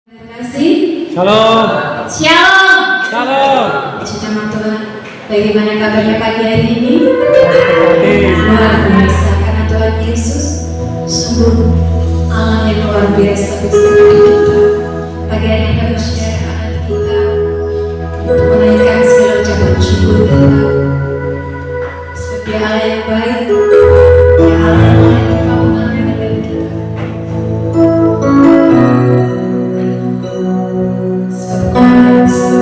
Terima kasih. Shalom. Shalom. Shalom. Puji nama Tuhan. Bagaimana kabarnya pagi hari ini? Seperti Luar biasa karena Tuhan Yesus sungguh Allah yang luar biasa bersama kita. Pagi hari ini kami share anak kita untuk menaikkan segala ucapan syukur kita. Sebab Dia Allah yang baik, Dia Allah yang layak dikabulkan dari kita. Sebab Dia bisa.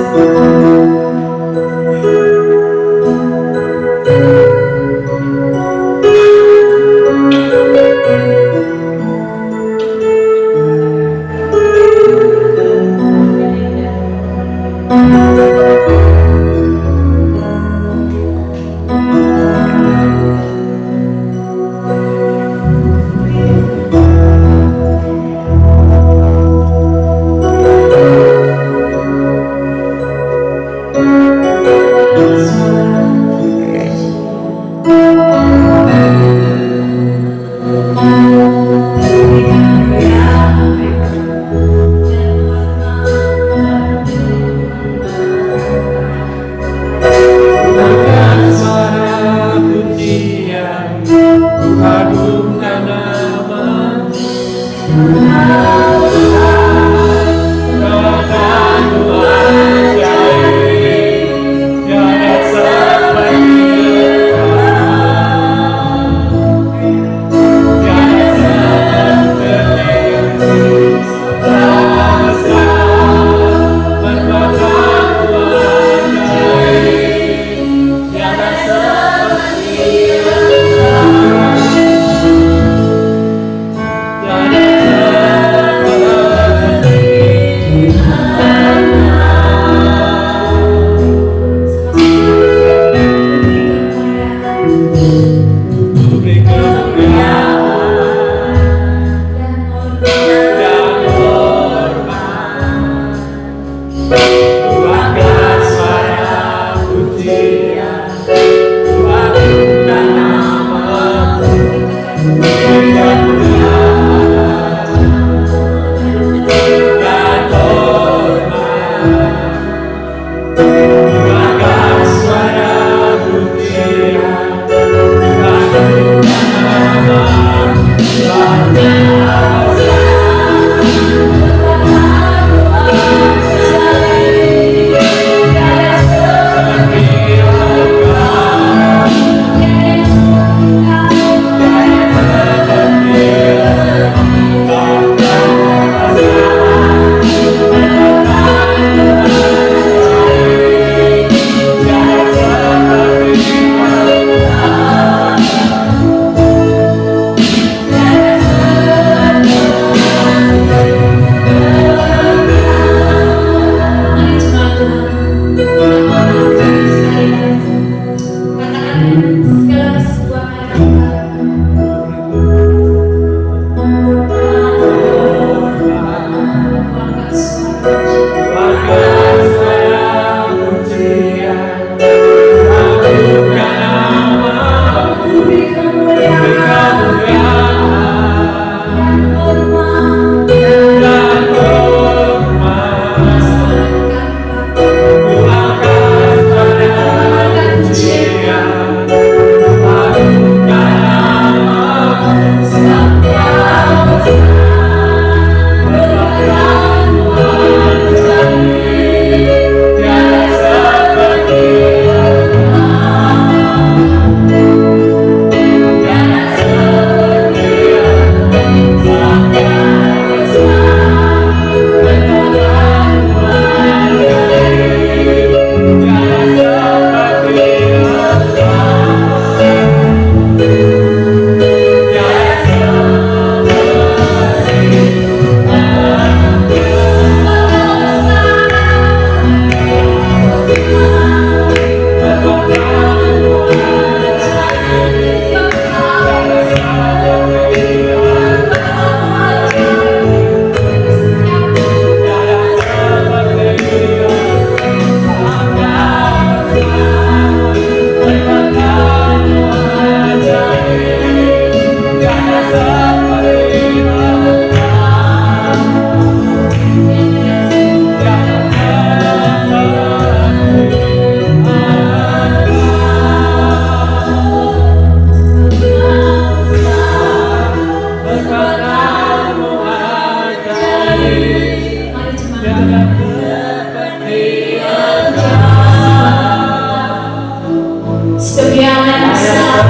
Sebagian besar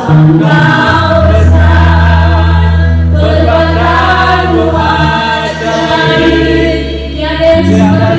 Engkau besar, perbuatanmu ajaib, tiada seperti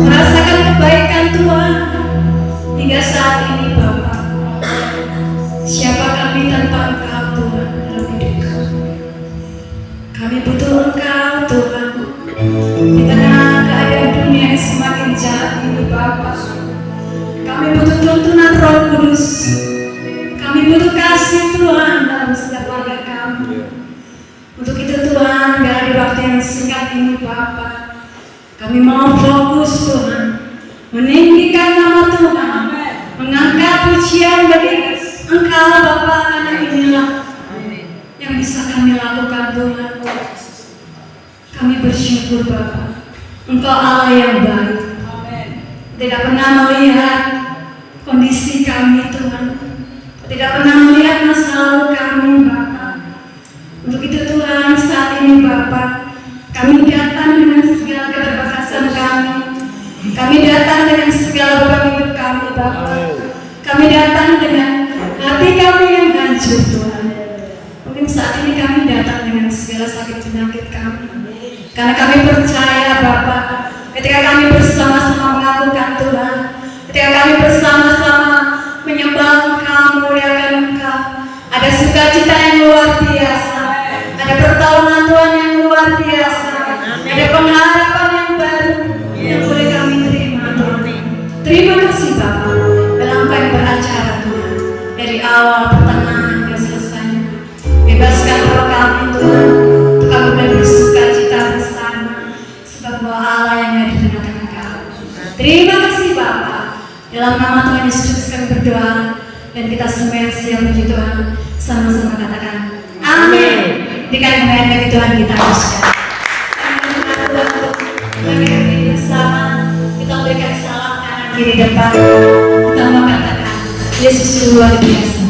merasakan kebaikan Tuhan hingga saat ini Bapa. Siapa kami tanpa Engkau Tuhan dalam hidup kami? Kami butuh Engkau Tuhan di tengah keadaan dunia yang semakin jahat ini Bapa. Kami butuh tuntunan Roh Kudus. Kami butuh kasih Tuhan dalam setiap langkah kami. Untuk itu Tuhan, gak di waktu yang singkat ini Bapa, kami mau fokus Tuhan, meninggikan nama Tuhan, mengangkat pujian bagi Engkau Bapa, karena inilah yang bisa kami lakukan Tuhan. Kami bersyukur Bapa, Engkau Allah yang baik. Tidak pernah melihat kondisi kami Tuhan, tidak pernah melihat masa lalu kami Bapa. Untuk itu Tuhan, saat ini Bapa, kami datang dengan segala keterbatasan kami. Kami datang dengan segala beban hidup kami Bapa. Kami datang dengan hati kami yang hancur Tuhan. Mungkin saat ini kami datang dengan segala sakit penyakit kami. Karena kami percaya Bapa, ketika kami bersama-sama mengakukan Tuhan, ketika kami bersama-sama menyembah Engkau, memuliakan Engkau, ada sukacita yang luar biasa. Ada pertolongan Tuhan yang luar biasa. Ada pengharapan yang baru yang boleh kami terima Tuhan. Terima kasih Bapa dalam apa yang beracara Tuhan, dari awal, pertengahan, hingga selesainya. Bebaskan roh kami Tuhan, untuk kami boleh bersukacita bersama, sebab bahwa Allah yang ada di tengah-tengah kami. Terima kasih Bapa. Dalam nama Tuhan Yesus kami berdoa, dan kita semua yang siap puji Tuhan sama-sama katakan amin. Dikali kemuliaan bagi Tuhan kita Yesus. Kami bersama kita berikan salam kanan kiri depan. Kita mau katakan Yesus luar biasa.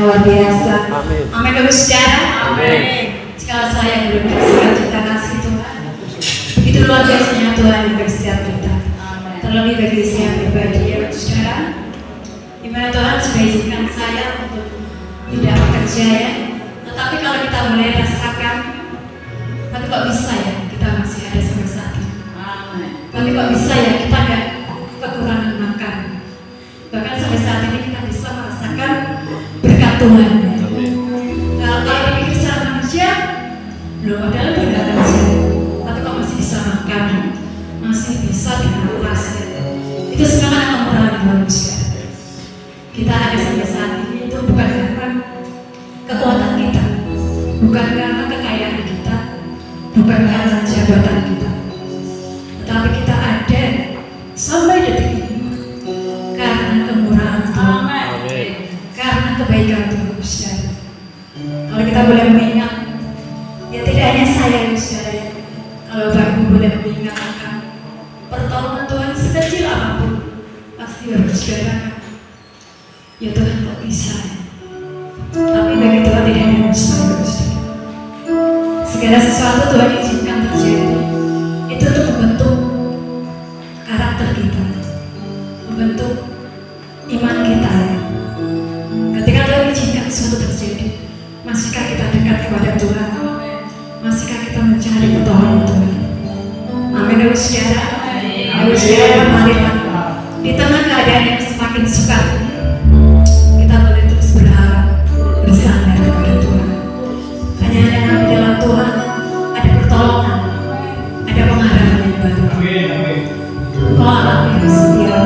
luar biasa. Amin. Amin Bapak Saudara. Amin. Jika saya belum bersiap kita kasih Tuhan, begitu luar biasanya Tuhan yang bersiap kita. Terlebih bagi saya pribadi ya Bapak Saudara, di mana Tuhan sudah izinkan saya untuk tidak bekerja ya. Tetapi kalau kita mulai rasakan, tapi kok bisa ya kita masih ada sampai saat ini. Tapi kok bisa ya kita ada kekurangan makan. Bahkan sampai saat ini kita bisa merasakan berkat Tuhan. Kalau dipikir secara manusia, belum adalah berkat manusia. Tapi kok masih bisa makan, masih bisa bernafas. Itu semua kan kemurahan manusia. Kita ada sampai saat ini itu bukan karena kekuatan kita, bukan karena kekayaan kita, bukan karena jabatan kita, tetapi kita ada sampai detik ini karena kemurahan Tuhan, karena kebaikan Tuhan. Saudara, kalau kita boleh mengingat, ya tidak hanya saya saudara, kalau Bapak Ibu boleh mengingat akan pertolongan Tuhan sekecil apapun, pasti Bapak Saudara, ya Tuhan kok bisa ya? Tapi bagi Tuhan tidak ada mustahil. Segala sesuatu Tuhan izinkan terjadi itu untuk membentuk karakter kita, membentuk iman kita. Ketika Tuhan izinkan sesuatu terjadi, masihkah kita dekat kepada Tuhan? Masihkah kita mencari pertolongan Tuhan? Amin. Bapak Saudara, Bapak Saudara, marilah di tengah keadaan yang semakin sukar, kita boleh terus berharap, bersandar kepada Tuhan. Hanya dengan di dalam Tuhan ada pertolongan, ada pengharapan yang baru. Kau Allah yang setia,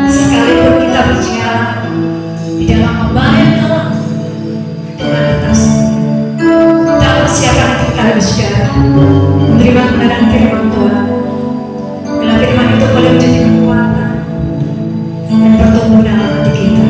sekalipun kita berjalan di dalam membara yang gelap, Tuhan atas. Kita persiapkan kita bersaudara menerima kebenaran firman Tuhan. Bila firman itu boleh menjadi kekuatan dan bertumbuh dalam hati kita.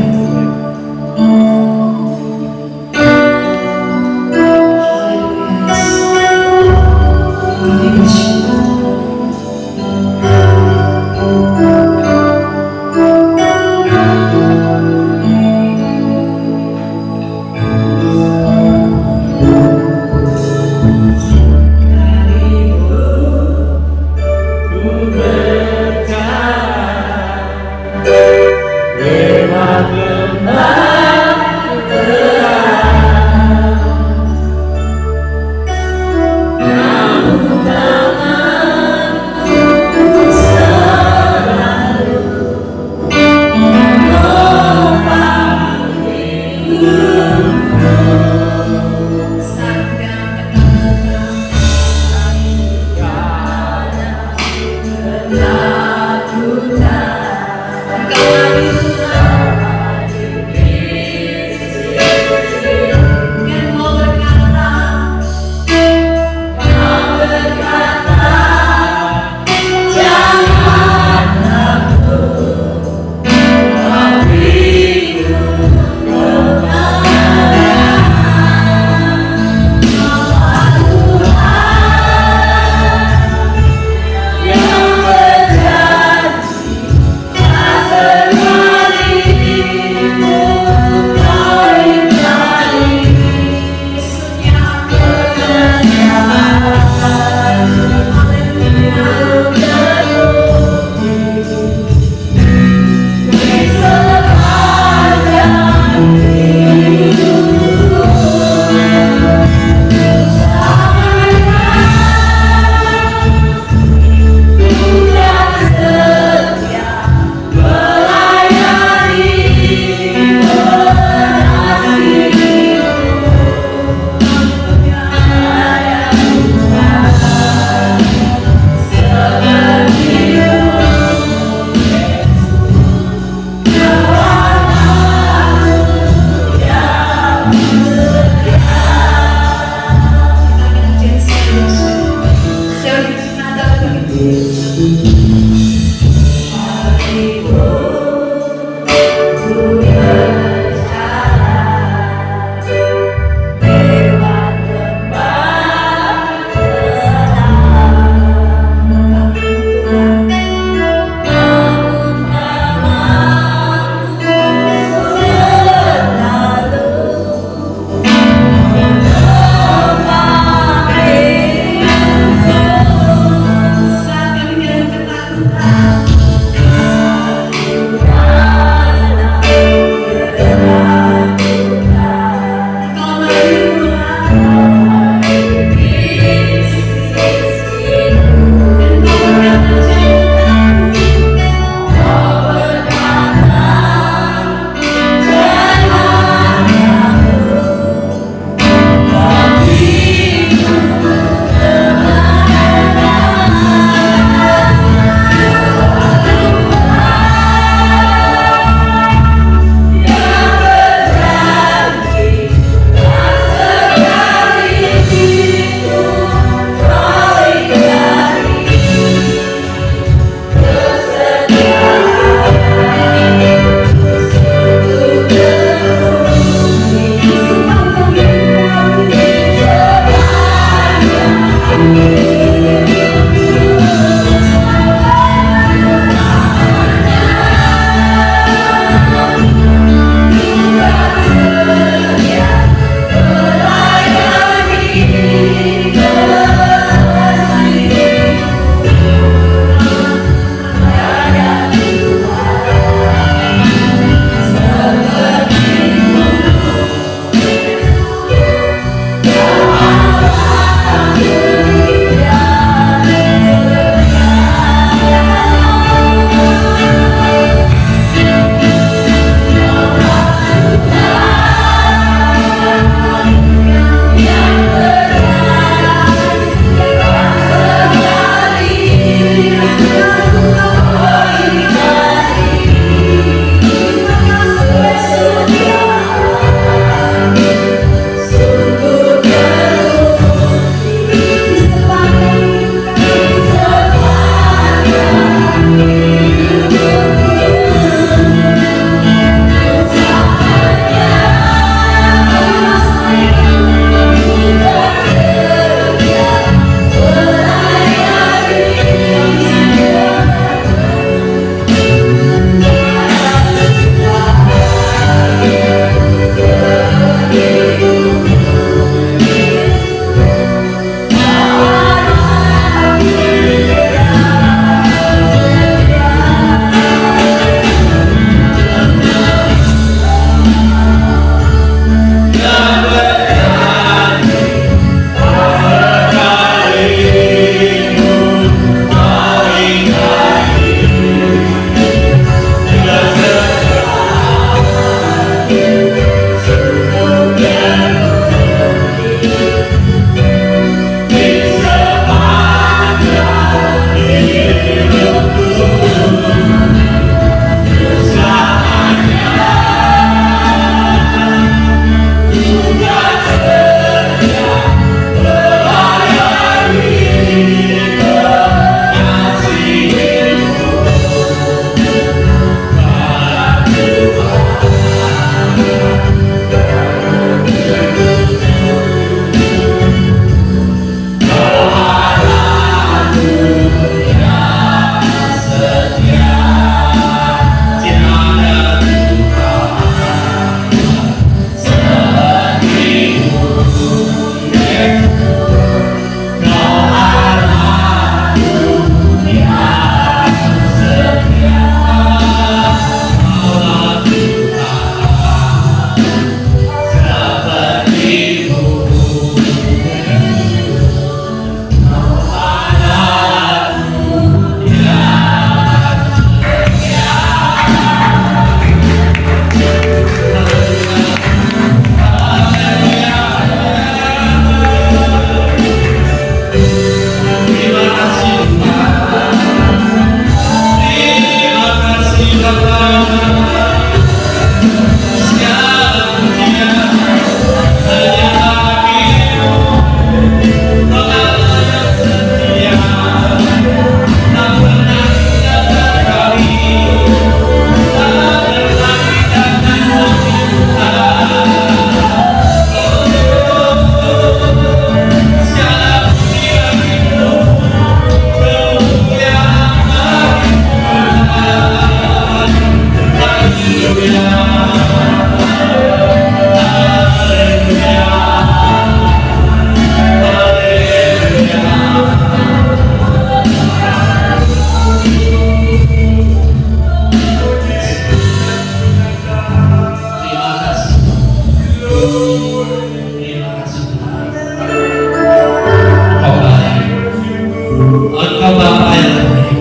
Engkau Bapa yang baik.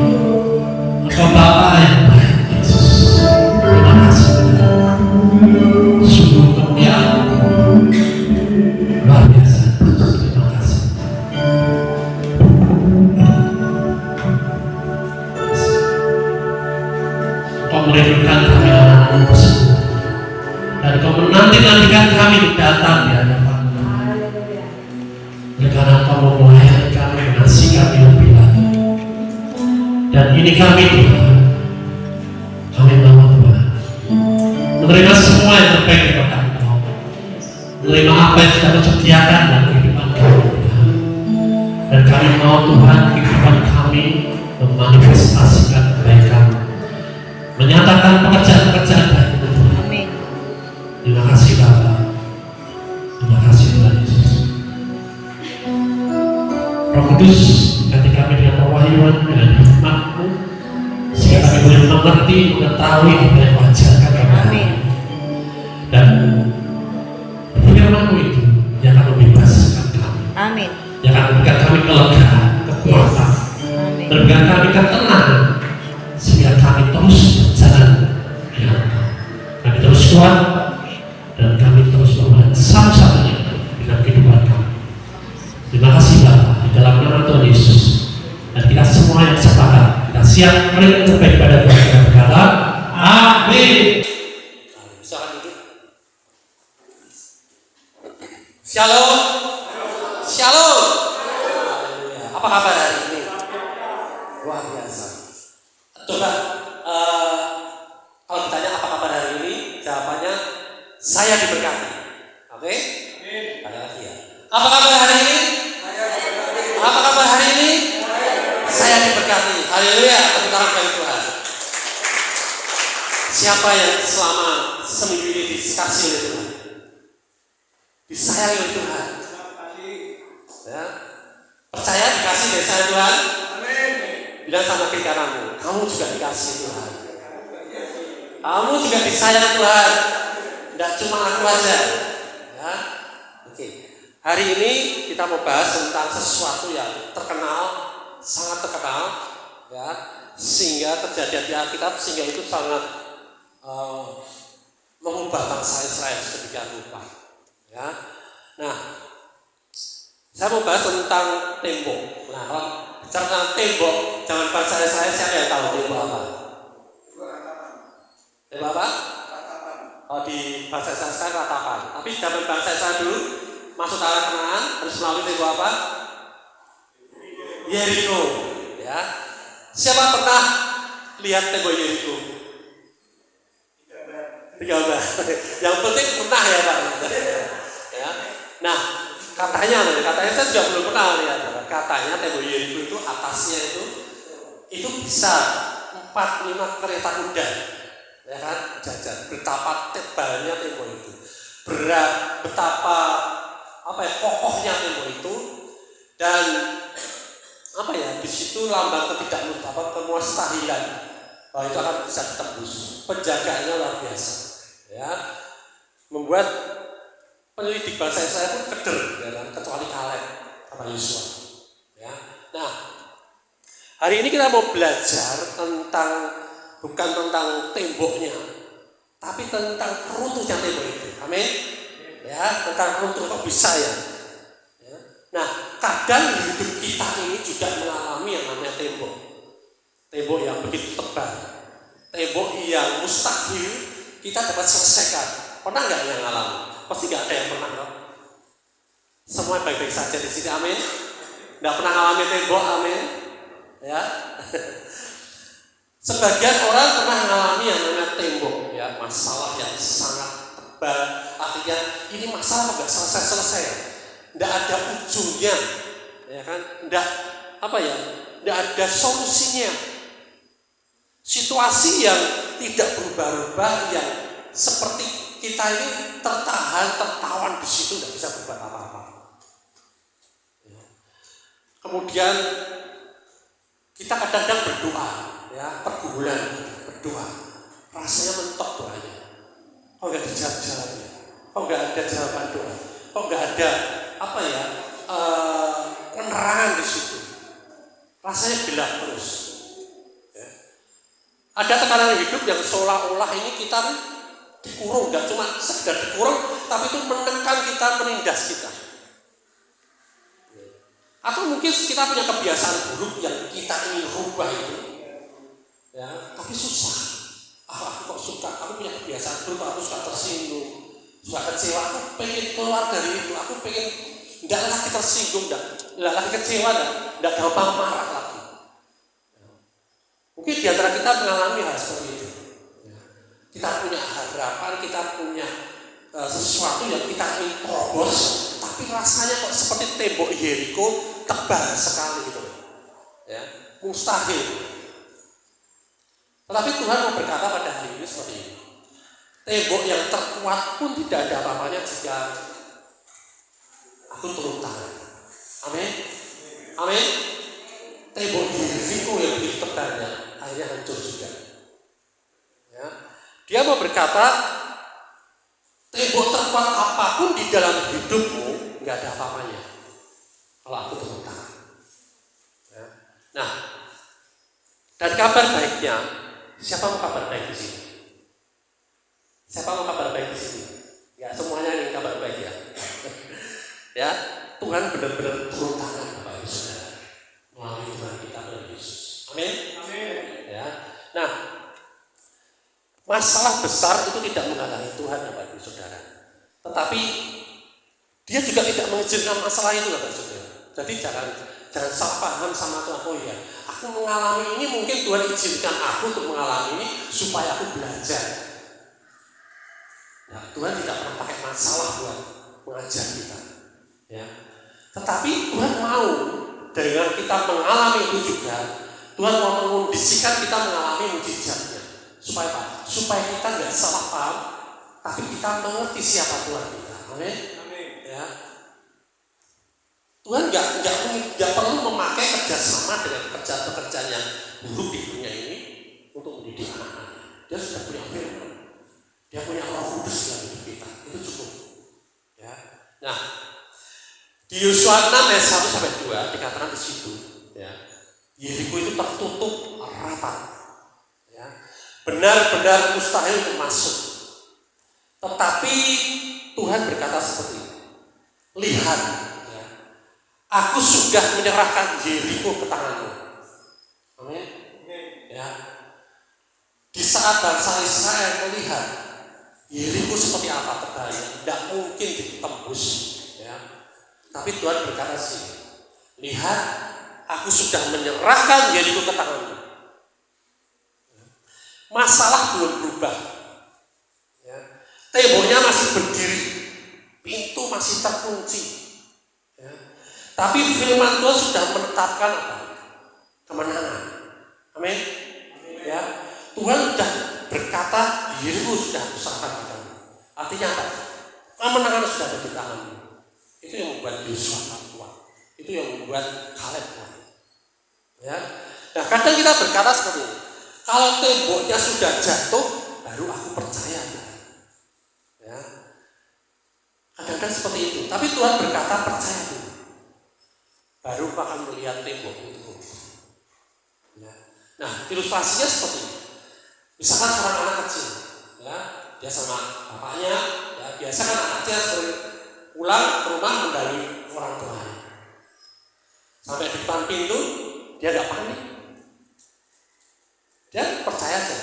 Engkau Bapa yang baik, Yesus. Terima kasih. Sungguh kemuliaan luar biasa. Terima kasih. Kau merindukan kami anak-anakmu semua, dan kau menanti-nantikan kami datang di hadapan-Mu. Oleh karena kau mau melayani kami, mengasihi kami lebih lagi. Dan ini kami Tuhan, kami mau Tuhan menerima semua yang terbaik daripada Engkau, menerima apa yang sudah Kau sediakan dalam kehidupan kami Tuhan. Dan kami mau Tuhan kehidupan kami memanifestasikan kebaikan, menyatakan pekerjaan-pekerjaan baik itu Tuhan. Amin. Terima kasih Bapa. Terima kasih Tuhan Yesus. Roh Kudus, ganti kami dengan pewahyuan, dengan hikmat-Mu, sehingga kami boleh mengerti, mengetahui apa yang Kau ajarkan kepada kami. Amin. Dan firman-Mu itu yang akan membebaskan kami, Amin. yang akan memberikan kami kelegaan, kekuatan, Amin. memberikan kami ketenangan, sehingga kami terus berjalan dengan Engkau. Kami terus kuat, dan kami terus membuat satu-satunya dalam kehidupan kami. Terima kasih Bapa, di dalam nama Tuhan Yesus. Dan kita semua yang sepakat, kita siap melihat terbaik pada Tuhan. Kita berkata, amin. Silakan duduk. Shalom. Shalom. Haleluya. Apa kabar hari ini? Luar biasa. Coba kalau ditanya apa kabar hari ini, jawabannya saya diberkati. Oke? Ada lagi ya. Apa kabar hari ini? Apa kabar hari ini? Saya diberkati. Haleluya. Tepuk tangan bagi Tuhan. Siapa yang selama seminggu ini dikasih oleh Tuhan, disayangi oleh Tuhan? Ya. Percaya dikasih dari saya Tuhan? Bilang sama kiri kananmu, kamu juga dikasih Tuhan. Kamu juga disayang Tuhan. Tidak cuma aku aja. Ya. Oke. Hari ini kita mau bahas tentang sesuatu yang terkenal, sangat terkenal, ya, sehingga terjadi di Alkitab, sehingga itu sangat mengubah bangsa Israel sedemikian rupa. Ya. Nah, saya mau bahas tentang tembok. Nah, kalau bicara tentang tembok, zaman bangsa Israel, siapa yang tahu tembok apa? Tembok apa? Oh, di bangsa Israel ratapan. Tapi zaman bangsa Israel dulu masuk tanah Kanaan harus melalui tembok apa? Yeriko. Ya. Siapa pernah lihat tembok Yeriko? 13. Yang penting pernah ya Pak. Ya. Nah, katanya saya juga belum pernah lihat. Katanya tembok Yeriko itu atasnya itu bisa 4-5 kereta kuda. Ya kan, jajar. Betapa tebalnya tembok itu, betapa kokohnya tembok itu, dan di situ lambang kemustahilan bahwa itu akan bisa ditembus. Penjagaannya luar biasa, ya, membuat penyelidik bangsa Israel pun keder, ya kan, kecuali Kaleb sama Yosua. Ya, nah, hari ini kita mau belajar tentang bukan tentang temboknya, tapi tentang runtuhnya tembok itu. Amin. Ya, tentang runtuh kok bisa ya. Nah, kadang hidup kita ini juga mengalami yang namanya tembok. Tembok yang begitu tebal, tembok yang mustahil kita dapat selesaikan. Pernah nggak yang ngalami? Pasti nggak ada yang pernah, kok. Semua baik-baik saja di sini, amin. Nggak pernah ngalami tembok, amin. Ya. Sebagian orang pernah mengalami yang namanya tembok, ya, masalah yang sangat tebal. Artinya ini masalah nggak selesai-selesai, nggak ada ujungnya, ya kan? Nggak ada solusinya. Situasi yang tidak berubah-ubah, yang seperti kita ini tertawan di situ, nggak bisa berbuat apa-apa. Ya. Kemudian kita kadang-kadang berdoa. Ya, pergumulan berdoa, rasanya mentok doanya. Kok nggak dijawab jawabannya? Kok nggak ada jawaban doa? Kok nggak ada penerangan di situ? rasanya gelap terus. Ya. Ada tekanan hidup yang seolah-olah ini kita dikurung, nggak cuma sekedar dikurung, tapi itu menekan kita, menindas kita. Atau mungkin kita punya kebiasaan buruk yang kita ingin rubah itu, ya, tapi susah. Aku kok suka, aku punya kebiasaan buruk, aku suka tersinggung, suka kecewa, aku pengen keluar dari itu, aku pengen tidak lagi tersinggung, tidak lagi kecewa, tidak gampang marah lagi. Mungkin di antara kita mengalami hal seperti itu. Kita punya harapan, kita punya sesuatu yang kita ingin terobos, tapi rasanya kok seperti tembok Yeriko tebal sekali gitu, ya, mustahil. Tetapi Tuhan mau berkata pada hari ini seperti ini. Tembok yang terkuat pun tidak ada apa-apanya jika aku turun tangan. Amin. Amin. Tembok Yeriko yang begitu tebalnya akhirnya hancur juga. Ya. Dia mau berkata, tembok terkuat apapun di dalam hidupmu nggak ada apa-apanya kalau aku turun tangan. Ya. Nah, dan kabar baiknya, siapa mau kabar baik di sini? Siapa mau kabar baik di sini? Ya, semuanya ingin kabar baik ya. Ya, Tuhan benar-benar turun tangan Bapak Ibu Saudara melalui Tuhan kita Tuhan Yesus. Amin. Amin. Ya. Nah, masalah besar itu tidak menghalangi Tuhan Bapak Ibu Saudara. Tetapi dia juga tidak mengizinkan masalah itu Bapak Ibu Saudara. Jadi jangan salah paham sama Tuhan. Oh iya, aku mengalami ini, mungkin Tuhan izinkan aku untuk mengalami ini supaya aku belajar. Nah, Tuhan tidak pernah pakai masalah buat mengajar kita. Ya. Tetapi Tuhan mau dengan kita mengalami itu juga, Tuhan mau mengondisikan kita mengalami mujizatnya. Supaya apa? Supaya kita nggak salah paham, tapi kita mengerti siapa Tuhan kita. Amin. Ya. Tuhan nggak perlu memakai kerjasama dengan pekerjaan yang buruk di dunia ini untuk mendidik anak-anak. Dia sudah punya firman, dia punya Roh Kudus dalam hidup kita. Itu cukup. Ya. Nah, di Yosua 6 ayat 1-2 dikatakan di situ, ya, Yeriko itu tertutup rapat. Ya. Benar-benar mustahil untuk masuk. Tetapi Tuhan berkata seperti ini, lihat, ya, aku sudah menyerahkan Yeriko ke tanganmu. Amin. Ya. Di saat bangsa Israel melihat Yeriko seperti apa tebalnya, tidak mungkin ditembus. Ya. Tapi Tuhan berkata sih, lihat, aku sudah menyerahkan Yeriko ke tanganmu. Masalah belum berubah, ya. Temboknya masih berdiri, pintu masih terkunci, ya. Tapi firman Tuhan sudah menetapkan apa? Kemenangan. Amin. Ya. Tuhan sudah berkata, Yeriko sudah kuserahkan kepadamu. Artinya apa? Kemenangan sudah ada di tanganmu. Itu yang membuat Yosua kuat. Itu yang membuat Kaleb kuat. Ya. Nah, kadang kita berkata seperti ini. Kalau temboknya sudah jatuh, baru aku percaya. Ya. Kadang-kadang seperti itu. Tapi Tuhan berkata percaya dulu. Baru akan melihat tembok itu. Ya. Nah, ilustrasinya seperti ini. Misalkan seorang anak kecil, ya, dia sama bapaknya, ya, biasa kan anaknya sering pulang ke rumah mendalui orang tuanya. Sampai di depan pintu, dia nggak panik. Dia percaya aja,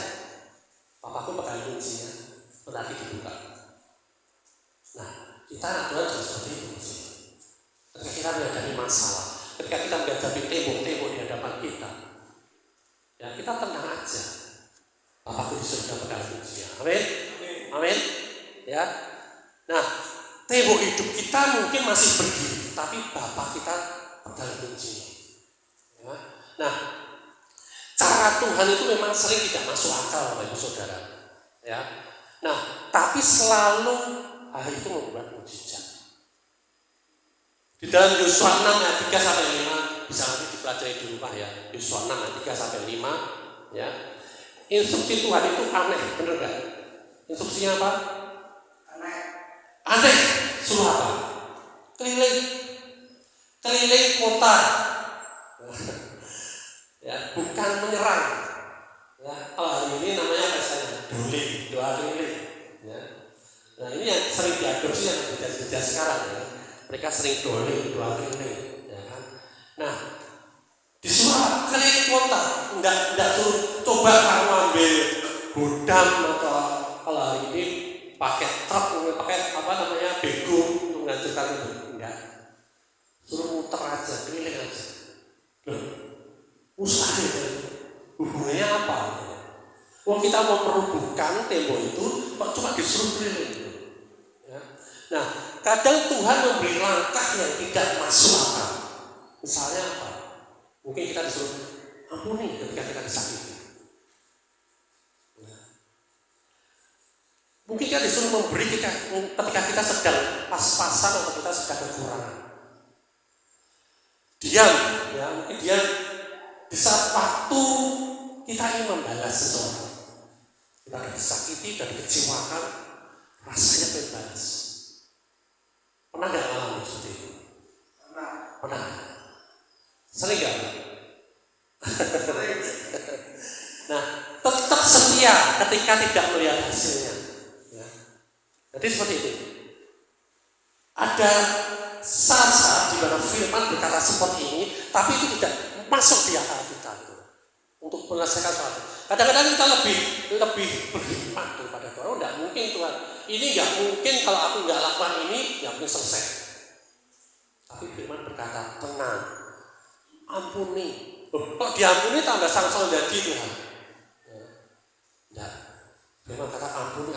papaku pegang kuncinya, nanti dibuka. Nah, kita anak Tuhan juga seperti itu. Ketika kita menghadapi masalah, ketika kita menghadapi tembok-tembok di hadapan kita, ya kita tenang aja. Papaku sudah pegang kuncinya. Amin. Amin. Ya. Nah, tembok hidup kita mungkin masih berdiri, tapi Bapa kita pegang kuncinya. Ya. Nah, cara Tuhan itu memang sering tidak masuk akal, Bapak Ibu Saudara. Ya. Nah, tapi selalu hal itu membuat mujizat. Di dalam Yosua 6 ayat 3-5 bisa nanti dipelajari di rumah ya. Yosua 6 ayat 3-5 ya. Instruksi Tuhan itu aneh, benar gak? Instruksinya apa? Aneh. Suruh apa? Keliling kota. bukan menyerang. Ya, kalau hari ini namanya apa istilahnya? Doa keliling. Ya. Nah ini yang sering diadopsi yang gereja sekarang ya. Mereka sering doa keliling. Ya kan? Nah disuruh keliling kota, enggak suruh coba kamu ambil gudang atau kalau hari ini pakai truk, pakai apa namanya bego untuk menghancurkan itu, enggak. Suruh muter aja, keliling aja. Loh, mustahil itu. Hubungannya apa? Wong kita mau merubuhkan tembok itu, kok cuma disuruh keliling. Ya. Nah, kadang Tuhan memberi langkah yang tidak masuk akal. Misalnya apa? Mungkin kita disuruh ampuni ketika kita disakiti. Ya. Mungkin kita disuruh memberi ketika kita sedang pas-pasan atau kita sedang kekurangan. Diam, ya mungkin diam di saat waktu kita ingin membalas seseorang. Kita disakiti dan dikecewakan, rasanya pengen balas. Pernah nggak ngalamin seperti itu? Pernah. Sering nggak? Nah, tetap setia ketika tidak melihat hasilnya. Ya. Jadi seperti itu. Ada saat-saat di mana firman berkata seperti ini, tapi itu tidak masuk di akal kita itu untuk menyelesaikan sesuatu. Kadang-kadang kita lebih berhikmat daripada Tuhan. Oh, tidak mungkin Tuhan. Ini nggak mungkin kalau aku nggak lakukan ini, ya mungkin selesai. Tapi firman berkata, tenang, ampuni. Kok diampuni tambah sang-sang jadi Tuhan? Tidak. Firman kata ampuni.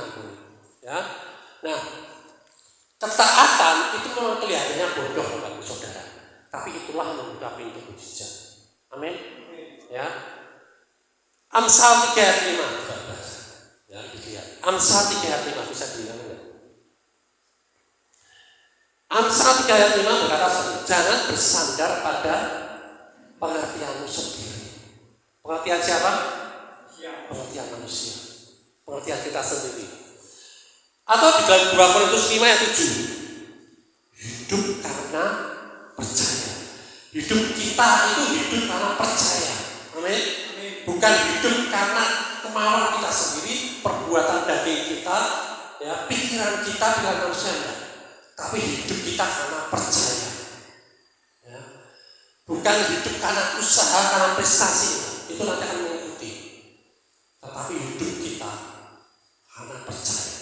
Ya. Nah, ketaatan itu memang kelihatannya bodoh bagi saudara. Tapi itulah yang membuka pintu mujizat. Amin. Ya. Amsal 3 ayat 5. Ya, dilihat. Amsal 3 ayat 5 bisa dilihat enggak? Amsal 3 ayat 5 berkata, jangan bersandar pada pengertianmu sendiri. Pengertian siapa? Pengertian manusia. Pengertian kita sendiri. Atau di dalam 2 Korintus 5 ayat 7. Hidup karena percaya. Hidup kita itu hidup karena percaya. Amin. Bukan hidup karena kemauan kita sendiri, perbuatan daging kita, ya, pikiran manusia enggak. Tapi hidup kita karena percaya. Ya. Bukan hidup karena usaha, karena prestasi. Itu nanti akan mengikuti. Tetapi hidup kita karena percaya.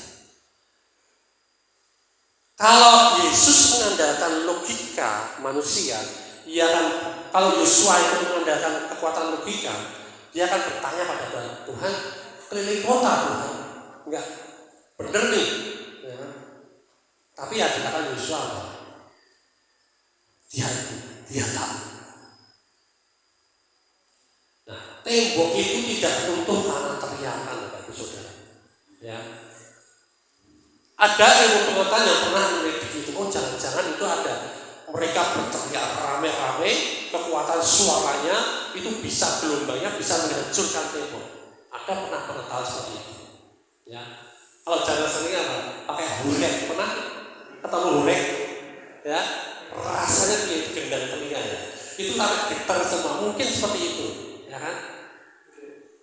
Kalau Yesus mengandalkan logika manusia, ia akan, kalau Yosua itu mengandalkan kekuatan logika, dia akan bertanya pada Tuhan, keliling kota Tuhan, enggak benar nih. Ya. Tapi ya dikatakan Yosua, dia tahu. Nah, tembok itu tidak runtuh karena teriakan, Bapak Saudara. Ya. Ada ilmu pengetahuan yang pernah melihat itu, oh jangan-jangan itu ada mereka berteriak rame-rame, kekuatan suaranya itu bisa gelombangnya bisa menghancurkan tembok. Ada pernah pengetahuan seperti itu. Ya. Kalau jangan sering apa? Pakai hurek, pernah ketemu hurek? Ya, rasanya gendang telinga ya. Itu sampai getar semua. Mungkin seperti itu, ya kan?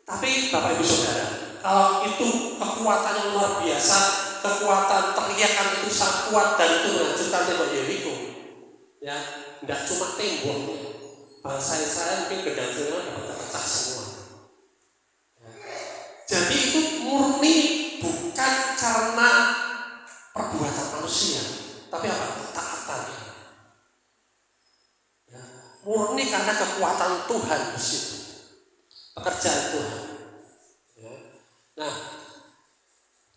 Tapi Bapak Ibu Saudara, kalau itu kekuatan yang luar biasa, kekuatan teriakan itu sangat kuat dan itu menghancurkan tembok Yeriko. Ya, tidak cuma temboknya. Bangsa Israel mungkin gendang-gendang dapat pecah semua. Ya. Jadi itu murni bukan karena perbuatan manusia, tapi apa? Ketaatan. Ya. Murni karena kekuatan Tuhan di situ. Pekerjaan Tuhan. Ya. Nah,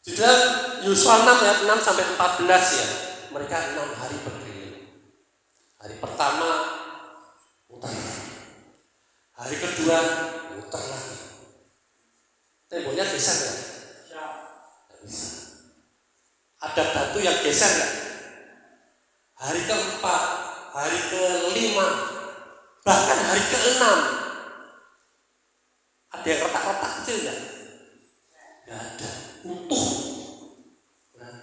di dalam Yosua 6 ayat 6 sampai 14 ya, mereka 6 hari berkeliling. Hari pertama muter, hari kedua muter lagi. Temboknya geser nggak? Nggak bisa. Ada batu yang geser nggak? Hari keempat, hari kelima, bahkan hari keenam. Ada yang retak-retak kecil nggak? Nggak ada, utuh. Nah,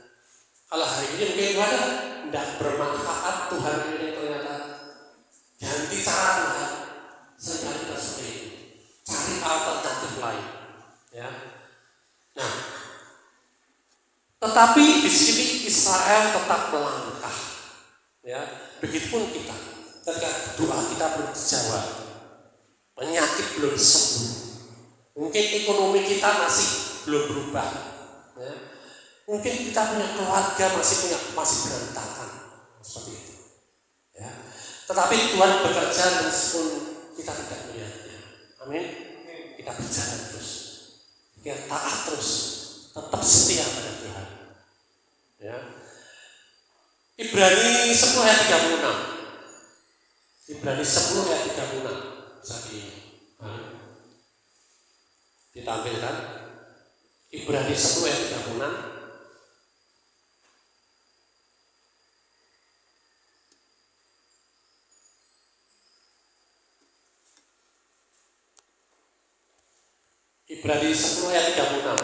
kalau hari ini mungkin ada, tidak bermanfaat Tuhan ini ternyata ganti cara Tuhan. Seringkali kita seperti itu. alternatif lain. Ya. Nah, tetapi di sini Israel tetap melangkah. Ya, begitupun kita. Ketika doa kita belum dijawab, penyakit belum sembuh, mungkin ekonomi kita masih belum berubah. Ya. Mungkin kita punya keluarga masih berantakan seperti itu. Ya. Tetapi Tuhan bekerja meskipun kita tidak melihatnya. Amin. Kita berjalan terus. Kita taat terus. Tetap setia pada Tuhan. Ya. Ibrani 10 ayat 36. Ibrani 10 ayat 36. Saat ini. Ditampilkan. Ibrani 10 ayat 36. Ibrani 10 ayat 36.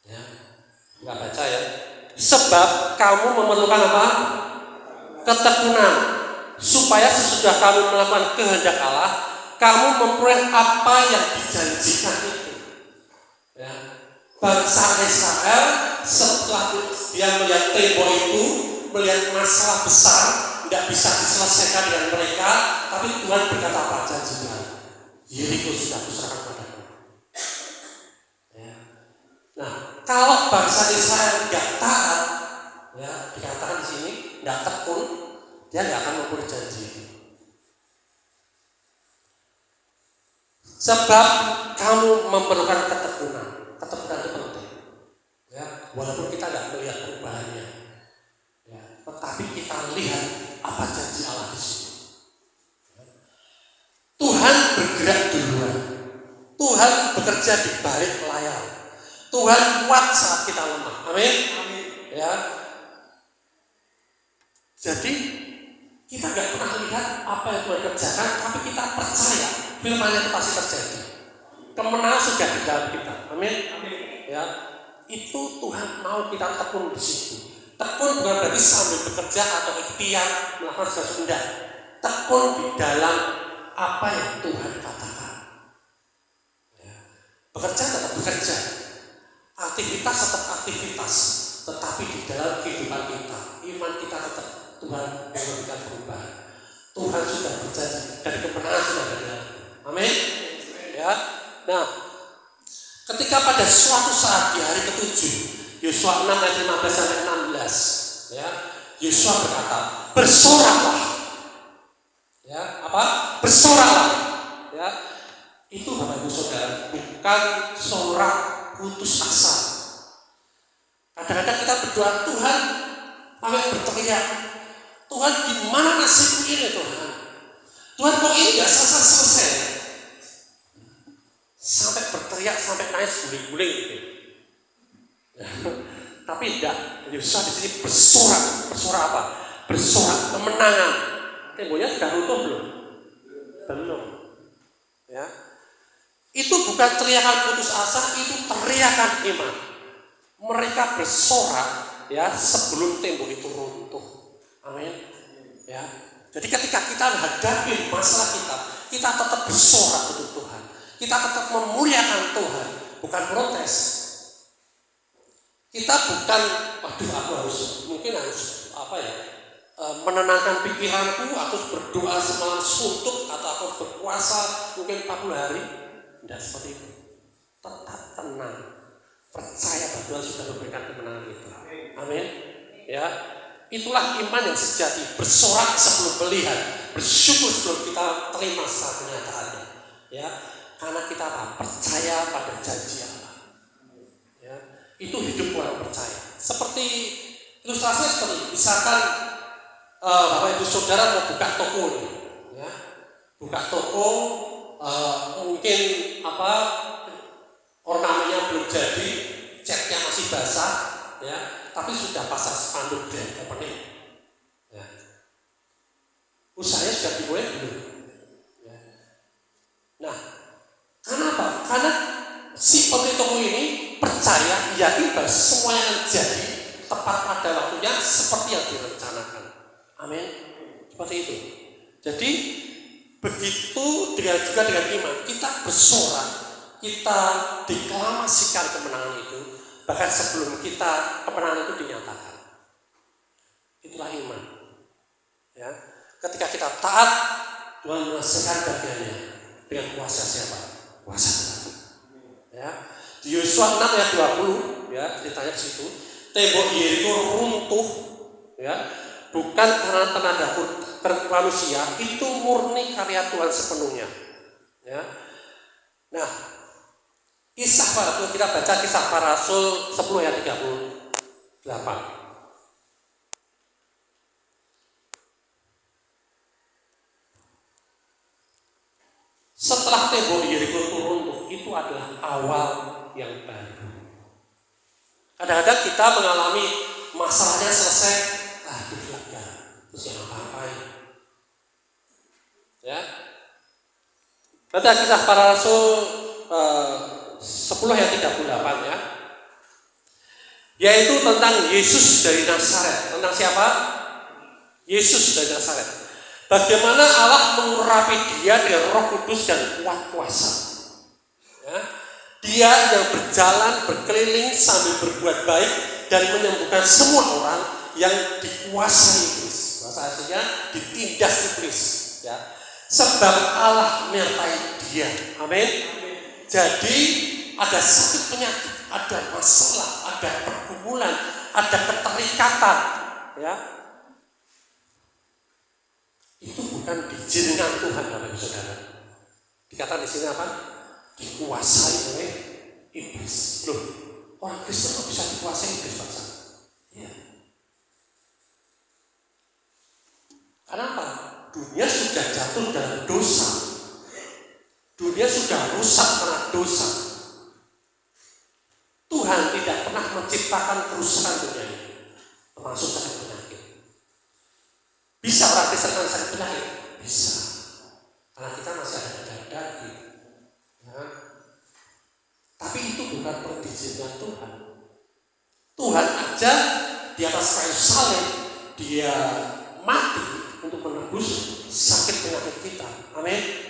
Ya, nggak baca ya. Sebab kamu memerlukan apa? Ketekunan, supaya sesudah kamu melakukan kehendak Allah, kamu memperoleh apa yang dijanjikan itu. Ya. Bangsa Israel setelah dia melihat tembok itu, melihat masalah besar tidak bisa diselesaikan dengan mereka, tapi Tuhan berkata apa janjinya? Yeriko sudah kuserahkan padamu. Ya. Nah, kalau bangsa Israel tidak taat, ya dikatakan di sini tidak tekun, dia tidak akan memperoleh janji itu. Sebab kamu memerlukan ketekunan. Ketekunan itu penting. Ya, walaupun kita tidak melihat perubahannya. Ya, tetapi kita lihat apa janji Allah di sini. Tuhan bergerak duluan. Tuhan bekerja di balik layar. Tuhan kuat saat kita lemah. Amin. Ya. Jadi kita nggak pernah lihat apa yang Tuhan kerjakan, tapi kita percaya firman-Nya itu pasti terjadi. Kemenangan sudah di dalam kita. Amin. Ya. Itu Tuhan mau kita tekun di situ. Tekun bukan berarti sambil bekerja atau ikhtiar melakukan sesuatu, tidak. Tekun di dalam apa yang Tuhan katakan. Ya. Bekerja tetap bekerja, aktivitas tetap aktivitas, tetapi di dalam kehidupan kita, iman kita tetap Tuhan memberikan perubahan. Tuhan sudah berjanji dan kebenaran sudah ada. Amin. Ya. Nah, ketika pada suatu saat di hari ke-7, Yosua 6 ayat 15 sampai 16, ya, Yosua berkata, bersoraklah. Ya, apa? Bersoraklah. Ya. Itu Bapak Ibu Saudara, bukan sorak putus asa. Kadang-kadang kita berdoa, Tuhan, sampai berteriak, Tuhan gimana nasibku ini Tuhan? Tuhan kok ini gak selesai? Sampai berteriak, sampai nangis guling-guling gitu. Tapi tidak, Yosua di sini bersorak. Bersorak apa? Bersorak kemenangan. Temboknya sudah runtuh belum? Belum. Ya. Itu bukan teriakan putus asa, itu teriakan iman. Mereka bersorak ya sebelum tembok itu runtuh. Amin. Ya. Jadi ketika kita menghadapi masalah kita tetap bersorak untuk Tuhan. Kita tetap memuliakan Tuhan, bukan protes. Kita bukan, waduh aku harus menenangkan pikiranku, aku berdoa semalam suntuk, atau aku berpuasa mungkin 40 hari. Tidak seperti itu. Tetap tenang, percaya bahwa Tuhan sudah memberikan kemenangan itu. Amin. Ya, itulah iman yang sejati. Bersorak sebelum melihat, bersyukur sebelum kita terima secara kenyataannya. Ya, karena kita apa? Percaya pada janji Allah. Ya, itu hidup orang percaya. Seperti ilustrasinya seperti misalkan Bapak Ibu Saudara mau buka toko nih, ya, buka toko, mungkin ornamennya belum jadi, catnya masih basah, ya, tapi sudah pasang spanduk grand opening. Ya. Usahanya sudah dimulai belum? Ya. Nah, kenapa? Karena si pemilik toko ini percaya, yakin bahwa semuanya akan jadi tepat pada waktunya seperti yang direncanakan. Amin. Seperti itu. Jadi begitu juga dengan iman, kita bersorak, kita deklamasikan kemenangan itu, bahkan sebelum kita kemenangan itu dinyatakan. Itulah iman. Ya, ketika kita taat, Tuhan menyelesaikan bagiannya dengan kuasa siapa? Kuasa Tuhan. Ya, di Yosua 6 ayat 20, ya ceritanya di situ, tembok Yeriko runtuh, ya, bukan karena tenaga manusia, itu murni karya Tuhan sepenuhnya. Ya. Nah, kisah para rasul, kita baca kisah para rasul 10 ayat 38. Setelah tembok Yeriko runtuh, itu adalah awal yang baru. Kadang-kadang kita mengalami masalahnya selesai, lega, terus yang apa-apain. Ya. Baca kisah para rasul 10 ayat 38 ya. Yaitu tentang Yesus dari Nazaret. Tentang siapa? Yesus dari Nazaret. Bagaimana Allah mengurapi dia dengan Roh Kudus dan kuat kuasa. Ya. Dia yang berjalan berkeliling sambil berbuat baik dan menyembuhkan semua orang yang dikuasai iblis. Bahasa aslinya ditindas iblis. Ya. Sebab Allah menyertai dia. Amin. Jadi ada sakit penyakit, ada masalah, ada pergumulan, ada keterikatan. Ya. Itu bukan diizinkan Tuhan, Bapak Ibu Saudara. Dikatakan di sini apa? Dikuasai oleh iblis. Loh, orang Kristen kok bisa dikuasai iblis, Pak? Iya. Kenapa? Dunia sudah jatuh dalam dosa. Dunia sudah rusak karena dosa. Tuhan tidak pernah menciptakan kerusakan dunia ini, termasuk sakit penyakit. Bisa orang Kristen sakit penyakit? Bisa. Karena kita masih ada daging. Ya. Tapi itu bukan perizinan Tuhan. Tuhan aja di atas kayu salib dia mati untuk menebus sakit penyakit kita. Amin.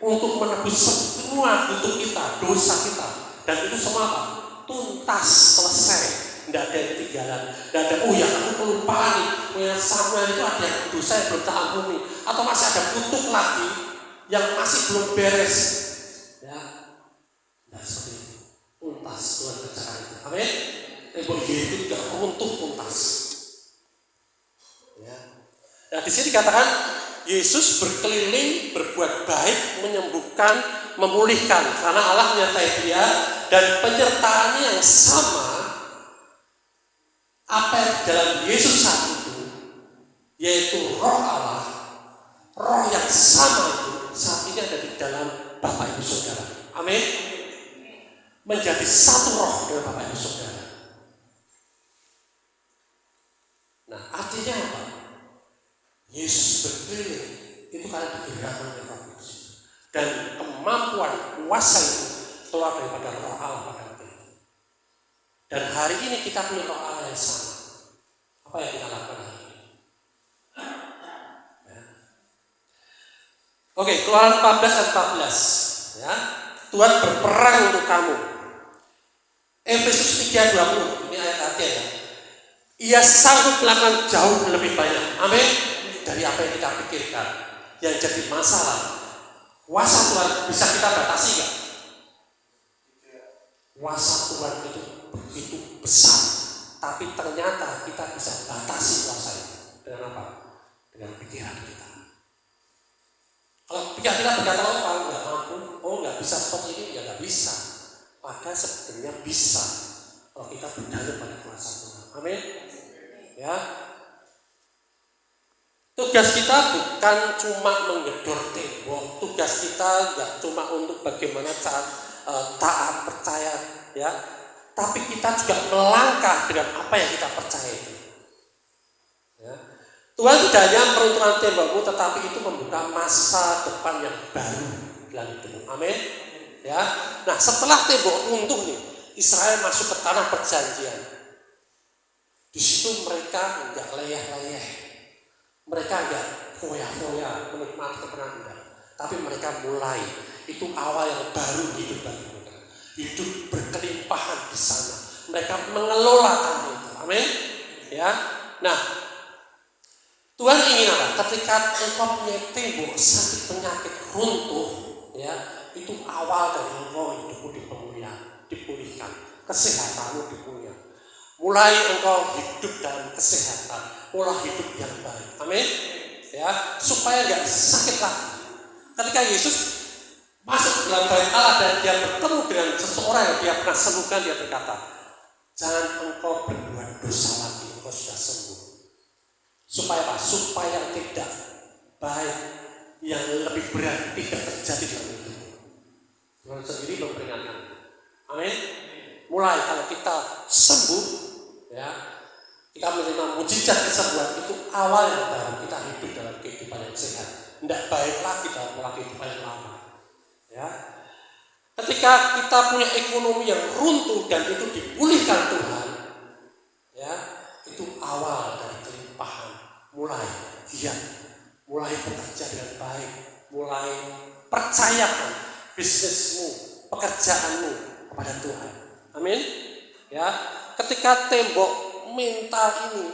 Untuk menebus semua untuk kita, dosa kita. Dan itu semua apa? Tuntas, selesai. Tidak ada yang ketinggalan. Tidak ada, oh ya aku kelupaan nih. Oh ya Samuel itu ada yang dosa yang belum terampuni. Atau masih ada kutuk lagi yang masih belum beres. Ya, nah seperti itu. Tuntas Tuhan kerjakan itu. Amin. Tembok itu tidak runtuh tuntas. Ya. Nah di sini dikatakan Yesus berkeliling, berbuat baik, menyembuhkan, memulihkan. Karena Allah menyertai dia dan penyertaannya yang sama apa yang dalam Yesus saat itu, yaitu Roh Allah, Roh yang sama itu saat ini ada di dalam Bapak Ibu Saudara. Amin. Menjadi satu roh dengan Bapak Ibu Saudara. Nah, artinya apa? Yesus berkeliling itu karena digerakkan oleh Roh Kudus. Dan kemampuan kuasa itu keluar daripada Roh Allah pada waktu itu. Dan hari ini kita punya Roh Allah yang sama. Apa yang kita lakukan hari ini? Ya. Oke, Keluaran 14 dan 14. Ya. Tuhan berperang untuk kamu. Efesus 3:20. Ini ayat hati ya. Ia sanggup melakukan jauh lebih banyak. Amin. Dari apa yang kita pikirkan. Yang jadi masalah. Kuasa Tuhan bisa kita batasi gak? Kuasa Tuhan itu begitu besar. Tapi ternyata kita bisa batasi kuasa itu. Dengan apa? Dengan pikiran kita. Kalau pikiran kita berkata, oh nggak mampu, oh nggak bisa seperti ini, ya nggak bisa. Padahal sebenarnya bisa. Kalau kita berdalil pada kuasa Tuhan. Amin. Ya. Tugas kita bukan cuma menggedor tembok. Tugas kita nggak cuma untuk bagaimana taat percaya, ya. Tapi kita juga melangkah dengan apa yang kita percaya itu. Ya. Tuhan tidak hanya meruntuhkan tembokmu, tetapi itu membuka masa depan yang baru dalam hidupmu. Amin. Ya. Nah, setelah tembok runtuh nih, Israel masuk ke tanah perjanjian. Di situ mereka enggak leyeh-leyeh, mereka enggak foya-foya menikmati kemenangan, tapi mereka mulai, itu awal yang baru hidup bagi mereka. Hidup berkelimpahan di sana. Mereka mengelola tanah itu. Amin. Ya. Nah, Tuhan ingin apa? Ketika engkau punya tembok sakit penyakit runtuh, ya, itu awal dari engkau hidupmu dipulihkan, kesehatanmu dipulihkan. Mulai engkau hidup dalam kesehatan, pola hidup yang baik. Amin. Ya, supaya enggak sakit lagi. Ketika Yesus masuk dalam bait Allah dan dia bertemu dengan seseorang yang dia pernah sembuhkan, dia berkata, jangan engkau berbuat dosa lagi, engkau sudah sembuh. Supaya apa? Supaya tidak baik yang lebih berat tidak terjadi dalam hidupmu. Tuhan sendiri memperingatkan. Amin. Mulai kalau kita sembuh, ya, kita menerima mujizat kesembuhan, itu awal yang baru kita hidup dalam kehidupan yang sehat. Tidak baik lagi dalam pola kehidupan yang lama. Ya. Ketika kita punya ekonomi yang runtuh dan itu dipulihkan Tuhan, ya, itu awal dari kelimpahan. Mulai giat, mulai bekerja dengan baik, mulai percayakan bisnismu, pekerjaanmu kepada Tuhan. Amin. Ya, ketika tembok mental ini,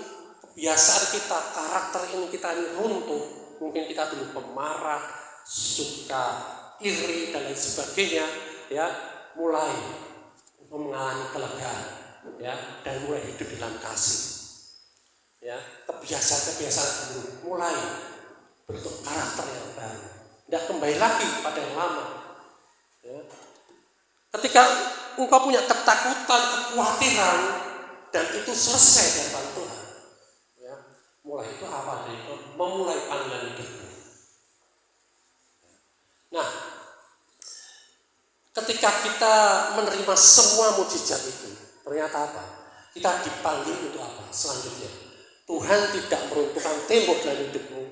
kebiasaan kita, karakter ini kita ini runtuh, mungkin kita dulu pemarah, suka iri dan lain sebagainya, ya, mulai mengalami kelegaan, ya, dan mulai hidup dalam kasih. Ya, kebiasaan-kebiasaan buruk mulai bentuk karakter yang baru, tidak kembali lagi pada yang lama. Ya. Ketika engkau punya ketakutan, kekhawatiran, dan itu selesai di hadapan Tuhan, ya, mulai itu awal dari memulai panggilan hidupmu. Nah, ketika kita menerima semua mujizat itu, ternyata apa? Kita dipanggil untuk apa? Selanjutnya, Tuhan tidak meruntuhkan tembok dalam hidupmu,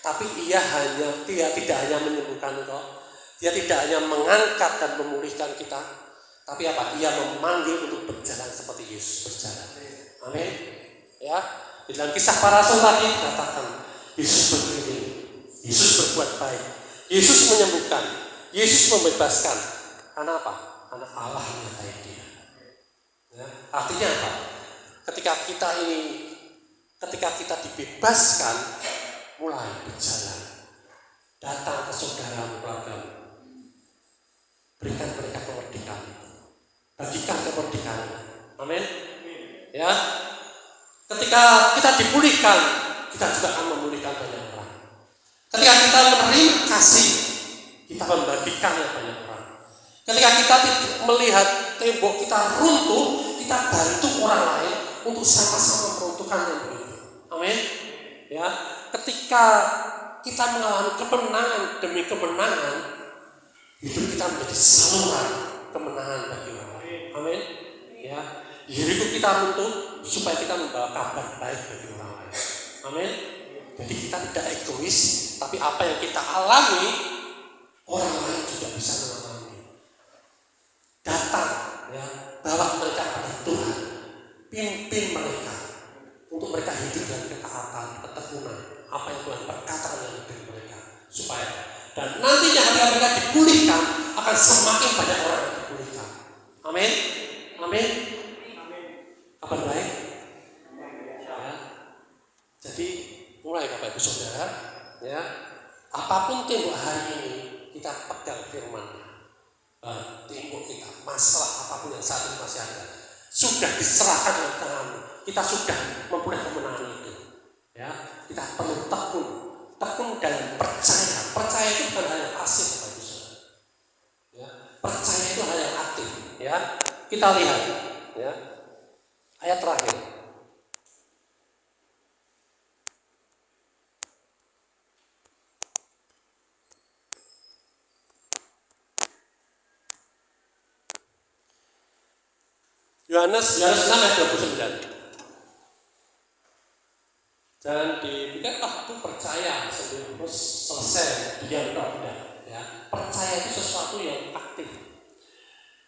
tapi Dia tidak hanya menyembuhkan engkau, Dia tidak hanya mengangkat dan memulihkan kita, tapi apa? Dia memanggil untuk berjalan seperti Yesus berjalan. Amin. Ya, di dalam kisah para rasul tadi dikatakan Yesus berkeliling, Yesus berbuat baik, Yesus menyembuhkan, Yesus membebaskan. Karena apa? Karena Allah menyertai Dia. Ya, artinya apa? Ketika kita dibebaskan, mulai berjalan, datang ke saudaramu, keluargamu, berikan mereka kemerdekaan, bagikan kemerdekaan. Amin. Ya, ketika kita dipulihkan, kita juga akan memulihkan banyak orang. Ketika kita menerima kasih, kita membagikannya banyak orang. Ketika kita melihat tembok kita runtuh, kita bantu orang lain untuk sama-sama meruntuhkan yang begitu. Amin. Ya, ketika kita mengalami kemenangan demi kemenangan, hidup kita menjadi saluran kemenangan bagi orang lain. Amin. Ya, hidup kita runtuh supaya kita membawa kabar baik bagi orang lain. Amin. Jadi kita tidak egois, tapi apa yang kita alami, orang lain juga bisa mengalami. Datang, ya, bawa mereka pada Tuhan, pimpin mereka untuk mereka hidup dengan ketaatan, ketekunan, apa yang Tuhan berkatakan dalam hidup mereka, supaya dan nantinya ketika mereka dipulihkan, akan semakin banyak orang yang dipulihkan. Amin. Amin. Kabar baik. Ya. Jadi mulai Bapak Ibu Saudara, ya, apapun tembok hari ini kita pegang firman. Tembok kita, masalah apapun yang saat ini masih ada, sudah diserahkan dalam tanganmu. Kita sudah mempunyai kemenangan itu. Ya, kita perlu tekun dan percaya. Percaya itu bukan hal yang pasif, Bapak Ibu Saudara. Ya, percaya itu hal yang aktif. Ya, kita lihat, ya, ayat terakhir. Yohanes 6 ayat 29. Jangan dipikir itu percaya sebelum selesai diam tidak. Ya, percaya itu sesuatu yang aktif.